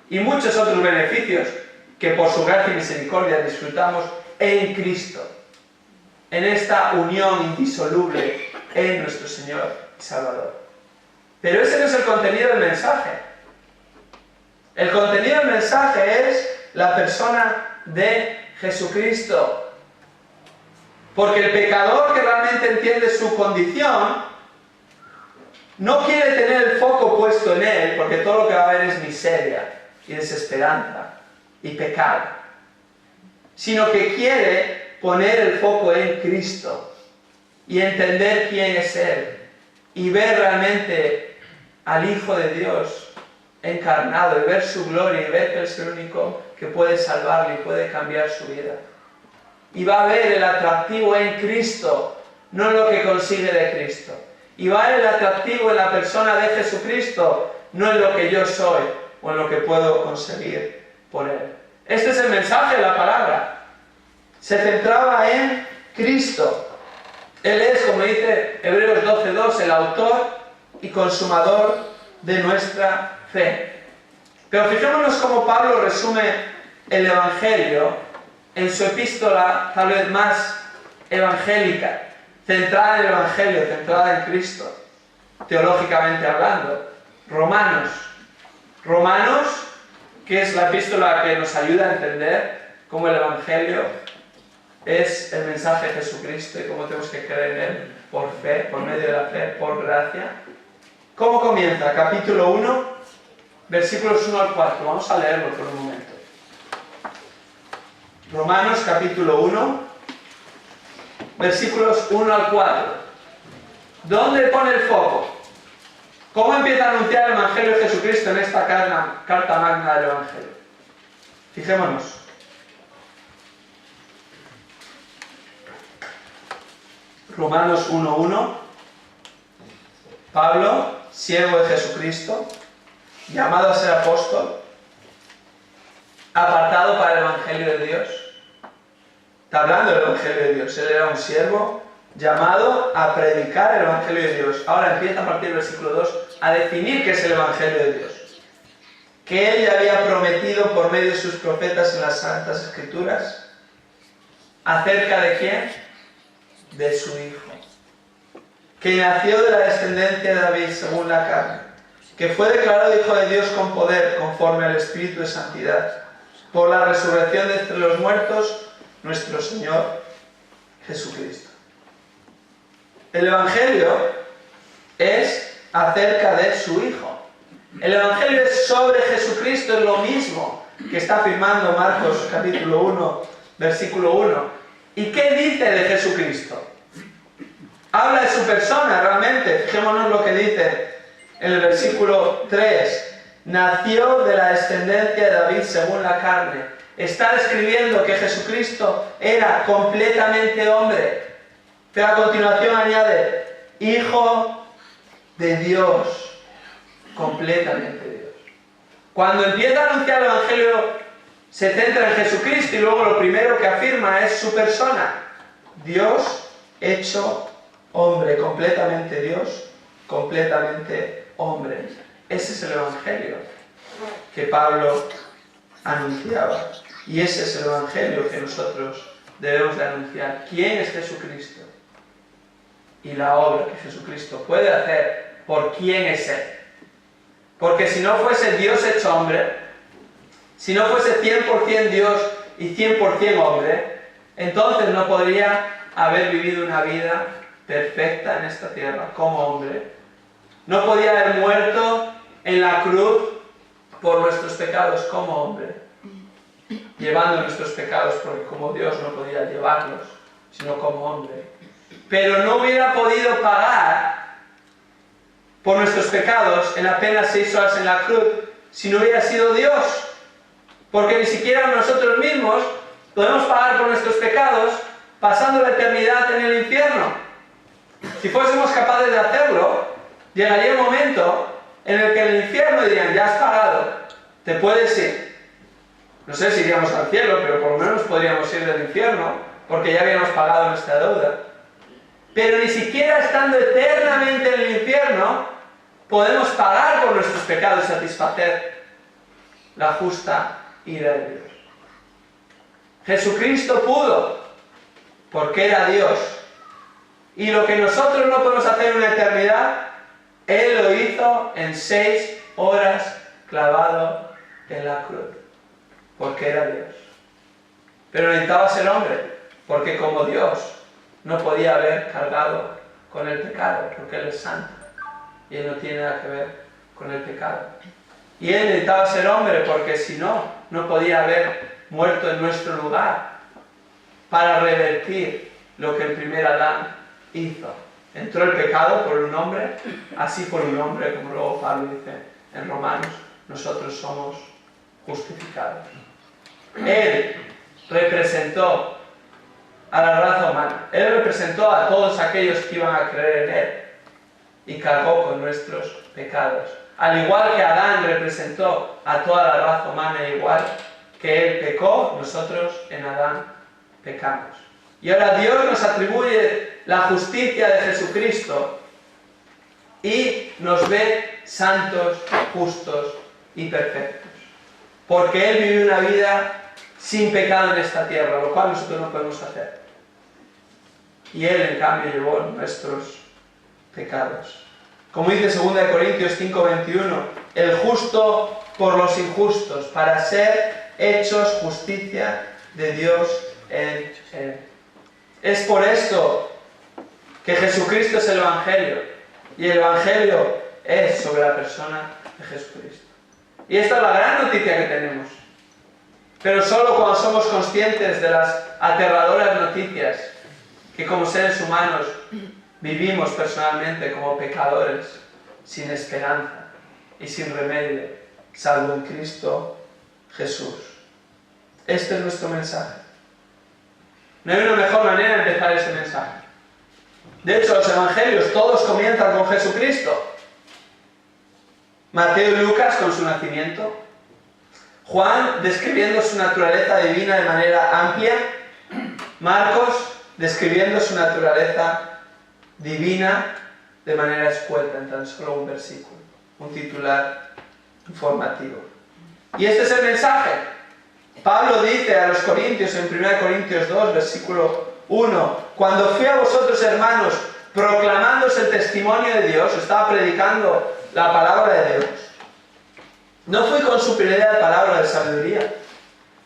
[SPEAKER 1] Y muchos otros beneficios que por su gracia y misericordia disfrutamos en Cristo, en esta unión indisoluble en nuestro Señor y Salvador. Pero ese no es el contenido del mensaje. El contenido del mensaje es la persona de Jesucristo. Porque el pecador que realmente entiende su condición no quiere tener el foco puesto en él, porque todo lo que va a ver es miseria y desesperanza y pecado, sino que quiere poner el foco en Cristo y entender quién es Él y ver realmente al Hijo de Dios encarnado y ver su gloria y ver que Él es el único que puede salvarle y puede cambiar su vida. Y va a ver el atractivo en Cristo, no en lo que consigue de Cristo. Y va a ver el atractivo en la persona de Jesucristo, no en lo que yo soy o en lo que puedo conseguir por Él. Este es el mensaje de la palabra. Se centraba en Cristo. Él es, como dice Hebreos 12:2, el autor y consumador de nuestra fe. Pero fijémonos cómo Pablo resume el Evangelio en su epístola tal vez más evangélica, centrada en el Evangelio, centrada en Cristo, teológicamente hablando. Romanos, que es la epístola que nos ayuda a entender cómo el Evangelio es el mensaje de Jesucristo y cómo tenemos que creer en Él por fe, por medio de la fe, por gracia. ¿Cómo comienza? Capítulo 1, versículos 1 al 4. Vamos a leerlo por un momento. Romanos capítulo 1, versículos 1 al 4. ¿Dónde pone el foco? ¿Cómo empieza a anunciar el Evangelio de Jesucristo en esta carta magna del Evangelio? Fijémonos. Romanos 1:1. Pablo, siervo de Jesucristo, llamado a ser apóstol, apartado para el Evangelio de Dios. Está hablando del Evangelio de Dios. Él era un siervo llamado a predicar el Evangelio de Dios. Ahora empieza a partir del versículo 2 a definir qué es el Evangelio de Dios. Que Él ya había prometido por medio de sus profetas en las Santas Escrituras. ¿Acerca de quién? De su Hijo, que nació de la descendencia de David según la carne, que fue declarado Hijo de Dios con poder, conforme al Espíritu de Santidad, por la resurrección de entre los muertos, nuestro Señor Jesucristo. El Evangelio es acerca de su Hijo. El Evangelio es sobre Jesucristo, es lo mismo que está afirmando Marcos capítulo 1, versículo 1. ¿Y qué dice de Jesucristo? Habla de su persona realmente. Fijémonos lo que dice en el versículo 3. Nació de la descendencia de David según la carne. Está describiendo que Jesucristo era completamente hombre. Pero a continuación añade, Hijo de Dios, completamente Dios. Cuando empieza a anunciar el Evangelio, se centra en Jesucristo y luego lo primero que afirma es su persona. Dios hecho hombre, completamente Dios, completamente hombre. Ese es el Evangelio que Pablo anunciaba. Y ese es el Evangelio que nosotros debemos de anunciar. ¿Quién es Jesucristo? Y la obra que Jesucristo puede hacer por quién es Él. Porque si no fuese Dios hecho hombre, si no fuese 100% Dios y 100% hombre, entonces no podría haber vivido una vida perfecta en esta tierra como hombre. No podía haber muerto en la cruz por nuestros pecados como hombre, llevando nuestros pecados, porque como Dios no podía llevarlos, sino como hombre. Pero no hubiera podido pagar por nuestros pecados en apenas 6 horas en la cruz si no hubiera sido Dios. Porque ni siquiera nosotros mismos podemos pagar por nuestros pecados pasando la eternidad en el infierno. Si fuésemos capaces de hacerlo, llegaría un momento en el que en el infierno dirían, ya has pagado, te puedes ir. No sé si iríamos al cielo, pero por lo menos podríamos ir del infierno, porque ya habíamos pagado nuestra deuda. Pero ni siquiera estando eternamente en el infierno, podemos pagar por nuestros pecados y satisfacer la justa ira de Dios. Jesucristo pudo, porque era Dios. Y lo que nosotros no podemos hacer en una eternidad, Él lo hizo en 6 horas clavado en la cruz, porque era Dios. Pero necesitaba ser hombre, porque como Dios no podía haber cargado con el pecado, porque Él es santo y Él no tiene nada que ver con el pecado. Y Él necesitaba ser hombre porque si no, no podía haber muerto en nuestro lugar para revertir lo que el primer Adán hizo. Entró el pecado por un hombre, así por un hombre, como luego Pablo dice en Romanos, nosotros somos justificados. Él representó a la raza humana. Él representó a todos aquellos que iban a creer en Él y cargó con nuestros pecados. Al igual que Adán representó a toda la raza humana, igual que Él pecó, nosotros en Adán pecamos. Y ahora Dios nos atribuye la justicia de Jesucristo y nos ve santos, justos y perfectos. Porque Él vivió una vida sin pecado en esta tierra, lo cual nosotros no podemos hacer. Y Él, en cambio, llevó nuestros pecados. Como dice 2 Corintios 5:21, el justo por los injustos, para ser hechos justicia de Dios en Él. Es por esto que Jesucristo es el Evangelio, y el Evangelio es sobre la persona de Jesucristo. Y esta es la gran noticia que tenemos. Pero solo cuando somos conscientes de las aterradoras noticias que como seres humanos vivimos personalmente como pecadores, sin esperanza y sin remedio, salvo en Cristo Jesús. Este es nuestro mensaje. No hay una mejor manera de empezar ese mensaje. De hecho, los evangelios todos comienzan con Jesucristo. Mateo y Lucas con su nacimiento. Juan describiendo su naturaleza divina de manera amplia. Marcos describiendo su naturaleza divina de manera escueta en tan solo un versículo, un titular informativo. Y este es el mensaje. Pablo dice a los corintios en 1 Corintios 2, versículo 1, cuando fui a vosotros, hermanos, proclamándoos el testimonio de Dios, estaba predicando la palabra de Dios, no fui con superioridad de palabra de sabiduría,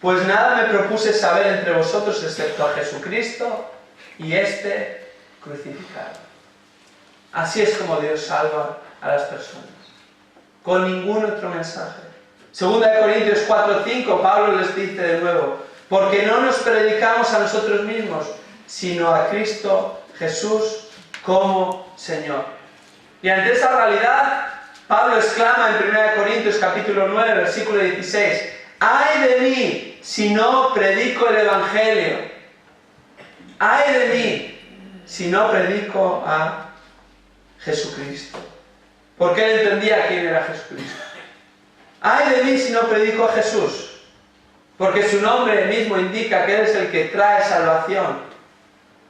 [SPEAKER 1] pues nada me propuse saber entre vosotros excepto a Jesucristo y este crucificado. Así es como Dios salva a las personas. Con ningún otro mensaje. Segunda de Corintios 4:5, Pablo les dice de nuevo, porque no nos predicamos a nosotros mismos, sino a Cristo Jesús como Señor. Y ante esa realidad, Pablo exclama en 1 Corintios capítulo 9, versículo 16, ¡ay de mí si no predico el Evangelio! ¡Ay de mí si no predico a Jesucristo! Porque él entendía quién era Jesucristo. ¡Ay de mí si no predico a Jesús! Porque su nombre mismo indica que Él es el que trae salvación.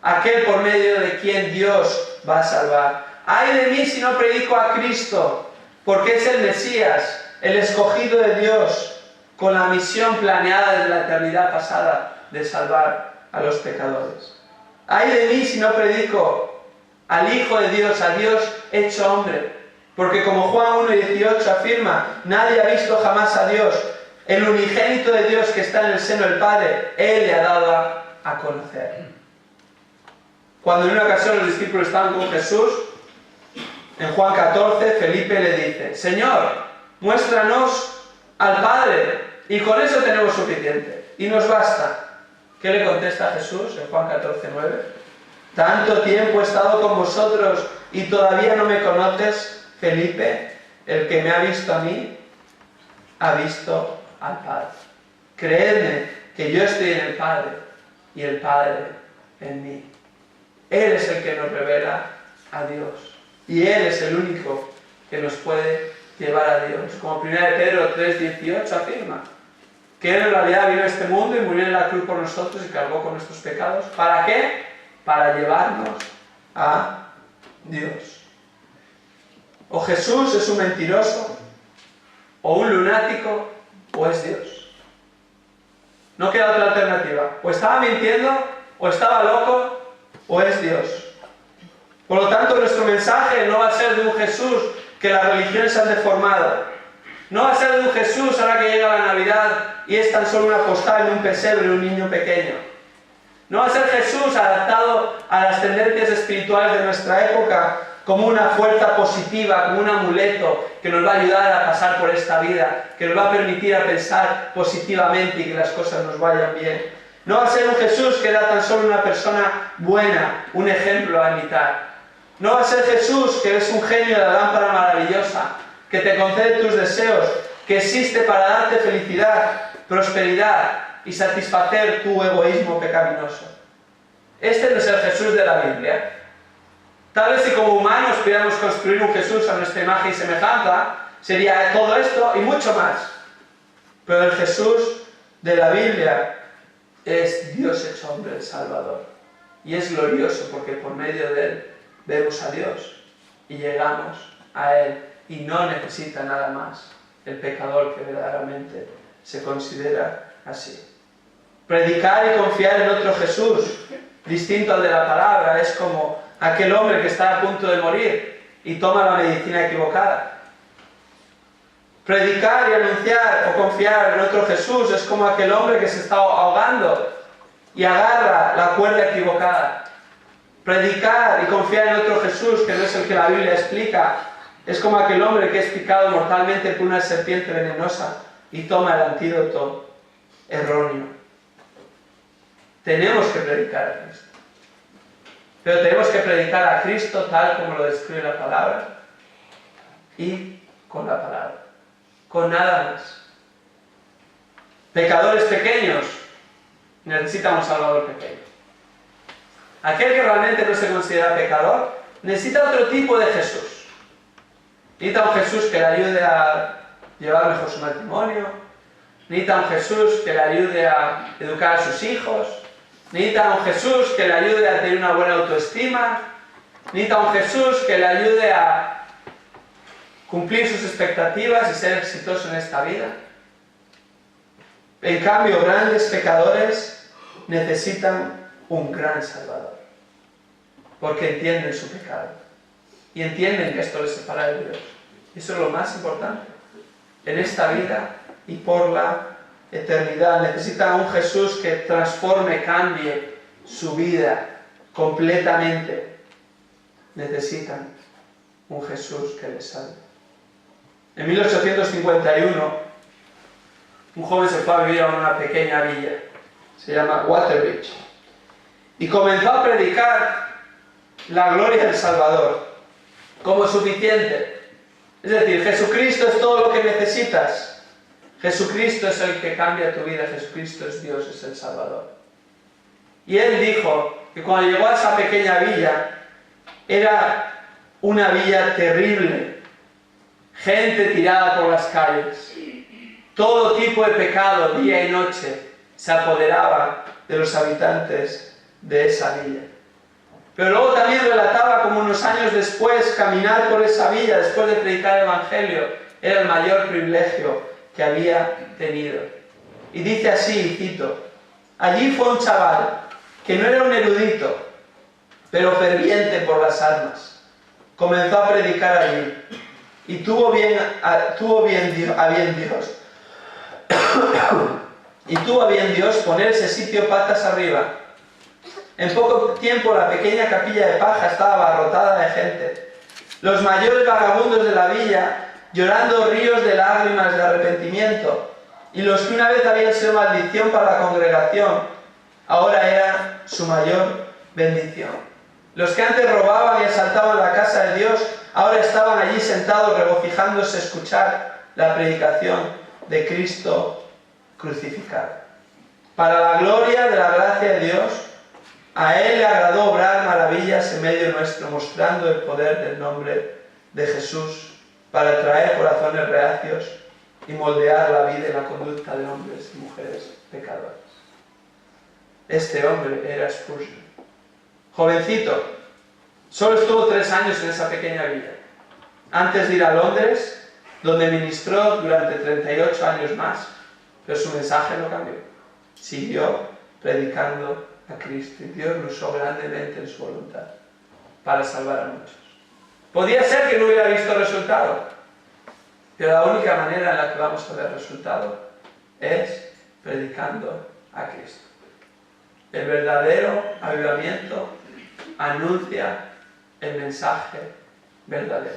[SPEAKER 1] Aquel por medio de quien Dios va a salvar. ¡Ay de mí si no predico a Cristo! Porque es el Mesías, el escogido de Dios, con la misión planeada desde la eternidad pasada de salvar a los pecadores. ¡Ay de mí si no predico al Hijo de Dios, a Dios hecho hombre! Porque como Juan 1:18 afirma, nadie ha visto jamás a Dios. El unigénito de Dios que está en el seno del Padre, Él le ha dado a conocer. Cuando en una ocasión los discípulos estaban con Jesús, en Juan 14, Felipe le dice, Señor, muéstranos al Padre, y con eso tenemos suficiente, y nos basta. ¿Qué le contesta Jesús en Juan 14:9? Tanto tiempo he estado con vosotros y todavía no me conoces, Felipe, el que me ha visto a mí, ha visto al Padre. Creedme que yo estoy en el Padre y el Padre en mí. Él es el que nos revela a Dios. Y Él es el único que nos puede llevar a Dios. Como 1 Pedro 3:18 afirma, que Él en realidad vino a este mundo y murió en la cruz por nosotros y cargó con nuestros pecados. ¿Para qué? Para llevarnos a Dios. O Jesús es un mentiroso, o un lunático, o es Dios. No queda otra alternativa. O estaba mintiendo, o estaba loco, o es Dios. Por lo tanto, nuestro mensaje no va a ser de un Jesús que las religiones han deformado. No va a ser de un Jesús ahora que llega la Navidad y es tan solo una postal de un pesebre de un niño pequeño. No va a ser Jesús adaptado a las tendencias espirituales de nuestra época como una fuerza positiva, como un amuleto que nos va a ayudar a pasar por esta vida, que nos va a permitir a pensar positivamente y que las cosas nos vayan bien. No va a ser un Jesús que era tan solo una persona buena, un ejemplo a imitar. No va a ser Jesús que es un genio de la lámpara maravillosa, que te concede tus deseos, que existe para darte felicidad, prosperidad y satisfacer tu egoísmo pecaminoso. Este no es el Jesús de la Biblia. Tal vez si como humanos pudiéramos construir un Jesús a nuestra imagen y semejanza, sería todo esto y mucho más. Pero el Jesús de la Biblia es Dios hecho hombre, el Salvador. Y es glorioso porque por medio de Él vemos a Dios y llegamos a Él y no necesita nada más el pecador que verdaderamente se considera así. Predicar y confiar en otro Jesús, distinto al de la palabra, es como aquel hombre que está a punto de morir y toma la medicina equivocada. Predicar y anunciar o confiar en otro Jesús es como aquel hombre que se está ahogando y agarra la cuerda equivocada. Predicar y confiar en otro Jesús, que no es el que la Biblia explica, es como aquel hombre que es picado mortalmente por una serpiente venenosa y toma el antídoto erróneo. Tenemos que predicar a Cristo. Pero tenemos que predicar a Cristo tal como lo describe la palabra y con la palabra, con nada más. Pecadores pequeños necesitan un Salvador pequeño. Aquel que realmente no se considera pecador necesita otro tipo de Jesús. Necesita un Jesús que le ayude a llevar mejor su matrimonio. Necesita un Jesús que le ayude a educar a sus hijos. Necesita un Jesús que le ayude a tener una buena autoestima. Necesita un Jesús que le ayude a cumplir sus expectativas y ser exitoso en esta vida. En cambio, grandes pecadores necesitan un gran Salvador, porque entienden su pecado y entienden que esto les separa de Dios. Eso es lo más importante en esta vida y por la eternidad. Necesitan un Jesús que transforme, cambie su vida completamente. Necesitan un Jesús que les salve. En 1851, un joven se fue a vivir a una pequeña villa, se llama Waterbridge, y comenzó a predicar la gloria del Salvador como suficiente. Es decir, Jesucristo es todo lo que necesitas. Jesucristo es el que cambia tu vida, Jesucristo es Dios, es el Salvador. Y él dijo que cuando llegó a esa pequeña villa, era una villa terrible, gente tirada por las calles, todo tipo de pecado, día y noche, se apoderaba de los habitantes de esa villa. Pero luego también relataba como unos años después, caminar por esa villa después de predicar el Evangelio era el mayor privilegio que había tenido. Y dice así, y cito: allí fue un chaval que no era un erudito, pero ferviente por las almas. Comenzó a predicar allí y tuvo a bien Dios poner ese sitio patas arriba. En poco tiempo la pequeña capilla de paja estaba abarrotada de gente. Los mayores vagabundos de la villa llorando ríos de lágrimas de arrepentimiento, y los que una vez habían sido maldición para la congregación, ahora eran su mayor bendición. Los que antes robaban y asaltaban la casa de Dios, ahora estaban allí sentados regocijándose a escuchar la predicación de Cristo crucificado. Para la gloria de la gracia de Dios, a Él le agradó obrar maravillas en medio nuestro, mostrando el poder del nombre de Jesús para atraer corazones reacios y moldear la vida y la conducta de hombres y mujeres pecadores. Este hombre era Spurgeon. Jovencito, solo estuvo 3 años en esa pequeña villa, antes de ir a Londres, donde ministró durante 38 años más, pero su mensaje no cambió. Siguió predicando a Cristo y Dios lo usó grandemente en su voluntad para salvar a muchos. Podía ser que no hubiera visto resultado, pero la única manera en la que vamos a ver resultado es predicando a Cristo. El verdadero avivamiento anuncia el mensaje verdadero.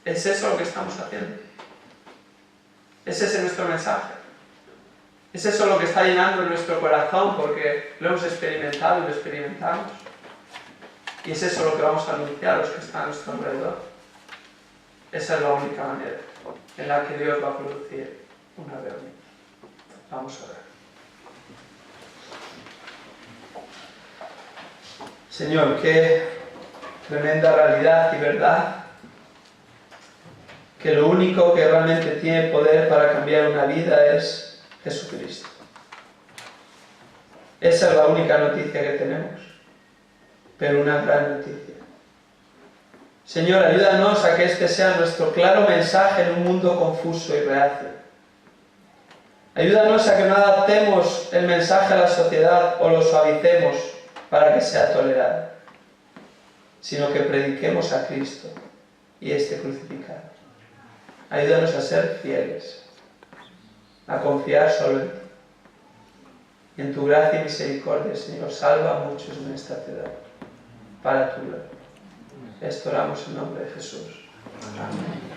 [SPEAKER 1] ¿Es eso lo que estamos haciendo? ¿Es ese nuestro mensaje? ¿Es eso lo que está llenando nuestro corazón porque lo hemos experimentado y lo experimentamos? ¿Y es eso lo que vamos a anunciar a los que están a nuestro alrededor? Esa es la única manera en la que Dios va a producir un avivamiento. Vamos a ver. Señor, qué tremenda realidad y verdad, que lo único que realmente tiene poder para cambiar una vida es Jesucristo. Esa es la única noticia que tenemos, pero una gran noticia. Señor, ayúdanos a que este sea nuestro claro mensaje en un mundo confuso y reacio. Ayúdanos a que no adaptemos el mensaje a la sociedad o lo suavicemos para que sea tolerado, sino que prediquemos a Cristo y este crucificado. Ayúdanos a ser fieles, a confiar solo en ti. Y en tu gracia y misericordia, Señor, salva a muchos en esta ciudad, para tu gloria. Esto oramos en nombre de Jesús. Amén.